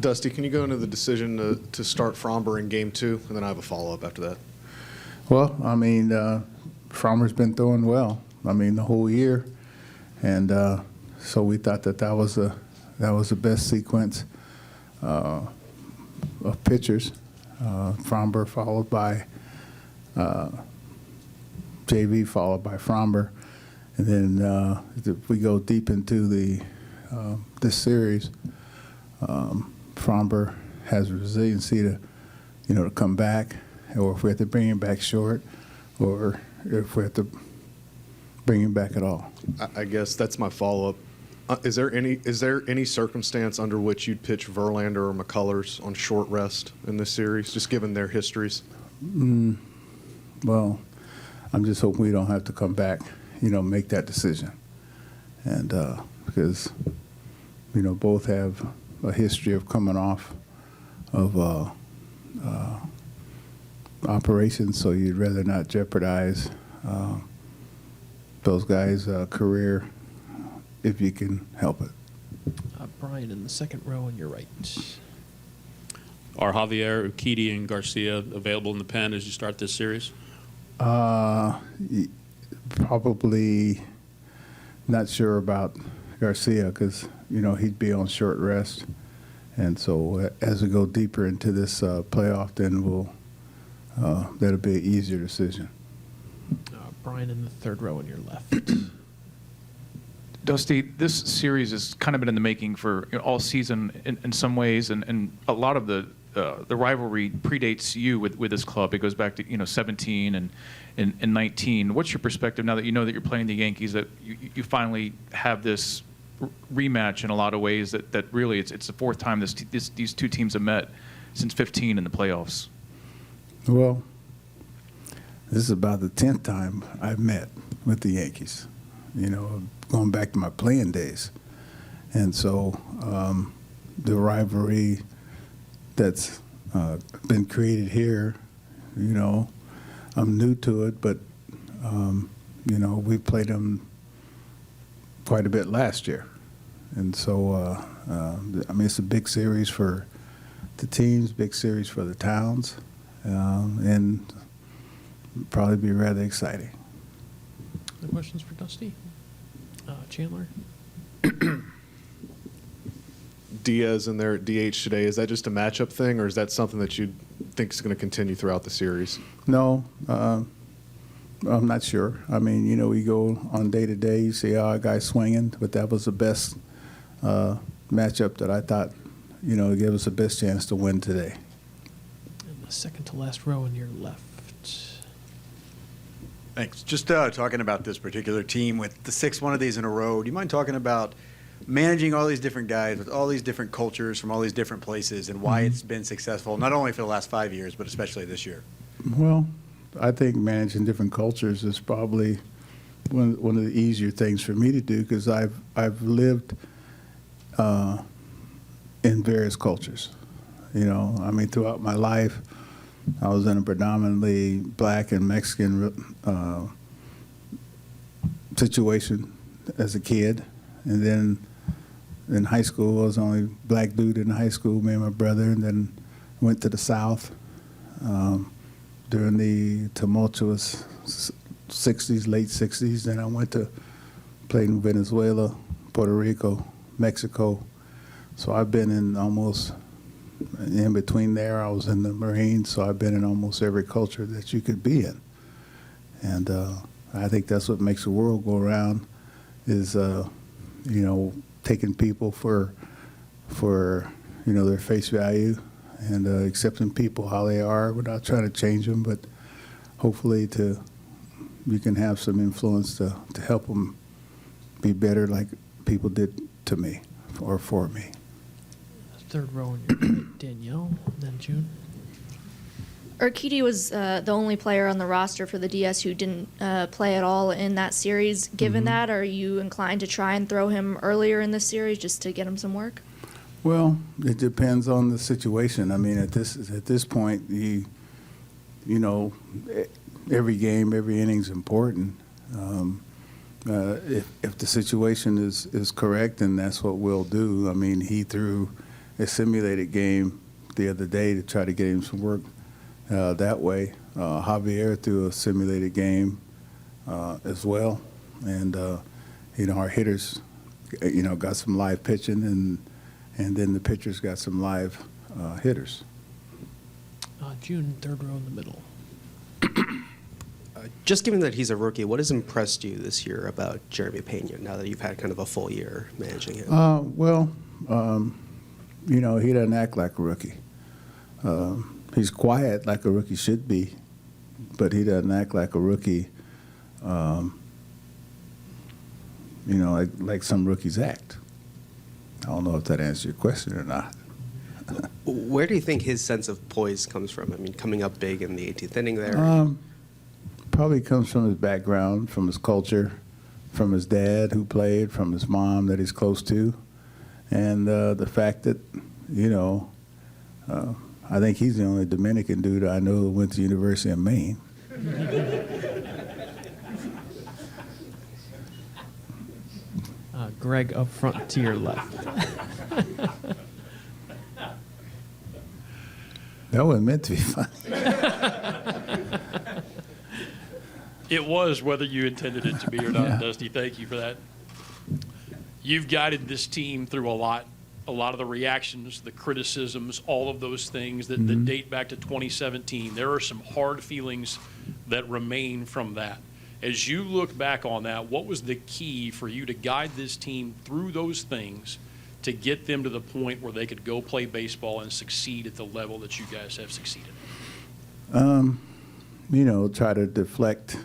Dusty, can you go into the decision to start Fromber in Game 2, and then I have a follow-up after that. Well, I mean, Fromber's been throwing well. I mean, the whole year, and so we thought that was the best sequence of pitchers. Fromber followed by JV, followed by Fromber, and then if we go deep into this series, Fromber has resiliency to come back, or if we have to bring him back short, or if we have to bring him back at all. I guess that's my follow-up. Is there any circumstance under which you'd pitch Verlander or McCullers on short rest in this series, just given their histories? Well, I'm just hoping we don't have to come back, make that decision, and because both have a history of coming off of operations, so you'd rather not jeopardize those guys' career if you can help it. Brian in the second row on your right. Are Javier, Udidi, and Garcia available in the pen as you start this series? Probably not sure about Garcia because, he'd be on short rest. And so as we go deeper into this playoff, then that'll be an easier decision. Brian in the third row on your left. Dusty, this series has kind of been in the making for all season in some ways, and a lot of the rivalry predates you with this club. It goes back to 17 and 19. What's your perspective now that you know that you're playing the Yankees, that you finally have this rematch in a lot of ways, that really it's the fourth time these two teams have met since 15 in the playoffs? Well, this is about the 10th time I've met with the Yankees, going back to my playing days. And so the rivalry that's been created here, I'm new to it, but, we played them quite a bit last year. And so, it's a big series for the teams, big series for the towns, and probably be rather exciting. Other questions for Dusty? Chandler? Diaz in there at DH today, is that just a matchup thing, or is that something that you think is going to continue throughout the series? No, I'm not sure. I mean, we go on day to day, you see our guys swinging, but that was the best matchup that I thought, gave us the best chance to win today. And the second to last row on your left. Thanks. Just talking about this particular team with the sixth one of these in a row, do you mind talking about managing all these different guys with all these different cultures from all these different places and why it's been successful, not only for the last 5 years, but especially this year? Well, I think managing different cultures is probably one of the easier things for me to do because I've lived in various cultures. Throughout my life, I was in a predominantly black and Mexican situation as a kid, and then in high school I was the only black dude in high school, me and my brother, and then went to the South during the tumultuous 60s, late 60s. Then I went to play in Venezuela, Puerto Rico, Mexico. So I've been in between there. I was in the Marines, so I've been in almost every culture that you could be in. And I think that's what makes the world go around is, taking people for their face value and accepting people how they are without trying to change them, but hopefully you can have some influence to help them be better like people did to me or for me. Third row on your right, Danielle, and then June. Urquidy was the only player on the roster for the DS who didn't play at all in that series. Given that, are you inclined to try and throw him earlier in the series just to get him some work? Well, it depends on the situation. I mean, at this point, every game, every inning's important. If the situation is correct, then that's what we'll do. I mean, he threw a simulated game the other day to try to get him some work that way. Javier threw a simulated game as well, and our hitters, got some live pitching, and then the pitchers got some live hitters. June, third row in the middle. Just given that he's a rookie, what has impressed you this year about Jeremy Pena now that you've had kind of a full year managing him? He doesn't act like a rookie. He's quiet like a rookie should be, but he doesn't act like a rookie, like some rookies act. I don't know if that answers your question or not. Where do you think his sense of poise comes from? I mean, coming up big in the 18th inning there. Probably comes from his background, from his culture, from his dad who played, from his mom that he's close to, and the fact that, I think he's the only Dominican dude I know who went to the University of Maine. Greg up front to your left. That wasn't meant to be funny. It was, whether you intended it to be or not, Yeah. Dusty. Thank you for that. You've guided this team through a lot of the reactions, the criticisms, all of those things that date back to 2017. There are some hard feelings that remain from that. As you look back on that, what was the key for you to guide this team through those things to get them to the point where they could go play baseball and succeed at the level that you guys have succeeded? Try to deflect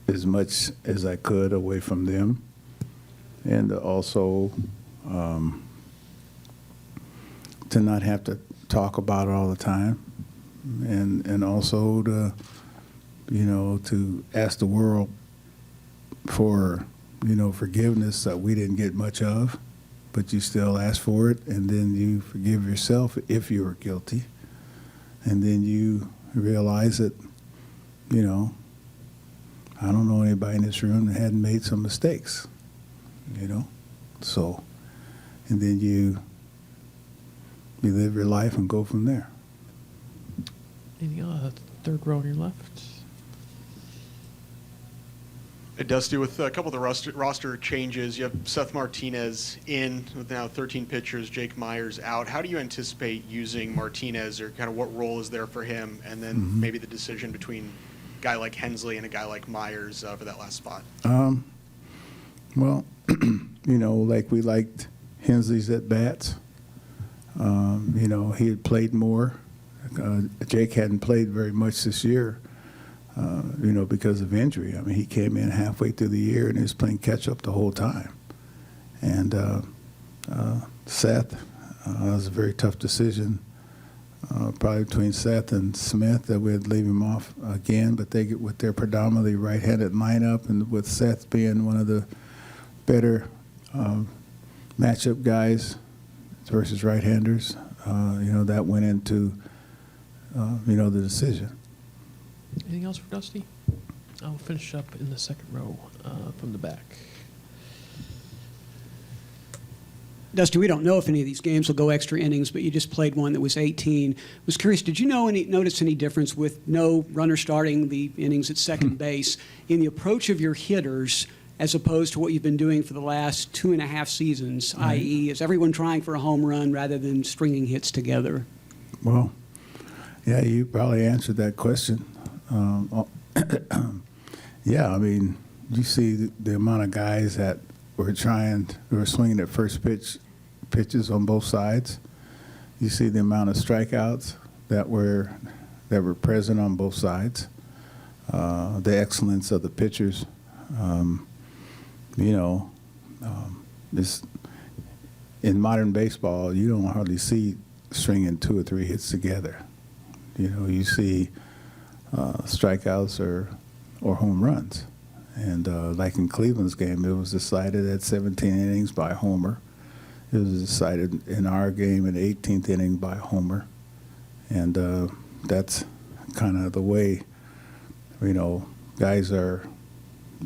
as much as I could away from them, and also to not have to talk about it all the time, and also to to ask the world for forgiveness that we didn't get much of, but you still ask for it, and then you forgive yourself if you were guilty, and then you realize that I don't know anybody in this room that hadn't made some mistakes, so, and then you live your life and go from there. Anything else? Third row on your left. Hey, Dusty, with a couple of the roster changes, you have Seth Martinez in with now 13 pitchers, Jake Myers out. How do you anticipate using Martinez, or kind of what role is there for him? And then maybe the decision between a guy like Hensley and a guy like Myers for that last spot. Well, like we liked Hensley's at bats. He had played more. Jake hadn't played very much this year. Because of injury. I mean, he came in halfway through the year and he was playing catch-up the whole time. And Seth, it was a very tough decision, probably between Seth and Smith, that we'd leave him off again, but they get with their predominantly right-handed lineup, and with Seth being one of the better matchup guys versus right-handers, that went into, the decision. Anything else for Dusty? I'll finish up in the second row from the back. Dusty, we don't know if any of these games will go extra innings, but you just played one that was 18. I was curious, did you notice any difference with no runner starting the innings at second base in the approach of your hitters as opposed to what you've been doing for the last 2.5 seasons, i.e., is everyone trying for a home run rather than stringing hits together? Well, yeah, you probably answered that question. Yeah, I mean, you see the amount of guys that were swinging at first pitches on both sides. You see the amount of strikeouts that were present on both sides. The excellence of the pitchers. In modern baseball, you don't hardly see stringing 2 or 3 hits together. You see strikeouts or home runs. And like in Cleveland's game, it was decided at 17 innings by Homer. It was decided in our game in the 18th inning by Homer. And that's kind of the way, guys are,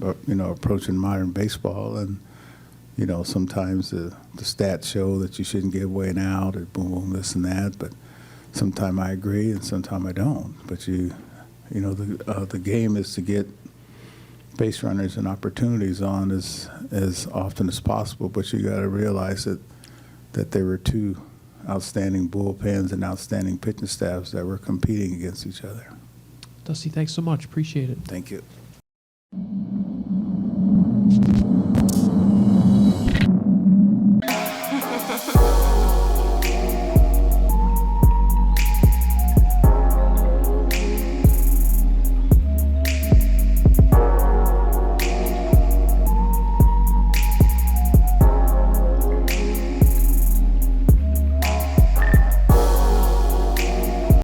approaching modern baseball. And you know, sometimes the stats show that you shouldn't give away an out or boom, boom, this and that. But sometimes I agree and sometimes I don't. But you know, the game is to get base runners and opportunities on as often as possible. But you got to realize that there were two outstanding bullpens and outstanding pitching staffs that were competing against each other. Dusty, thanks so much. Appreciate it. Thank you.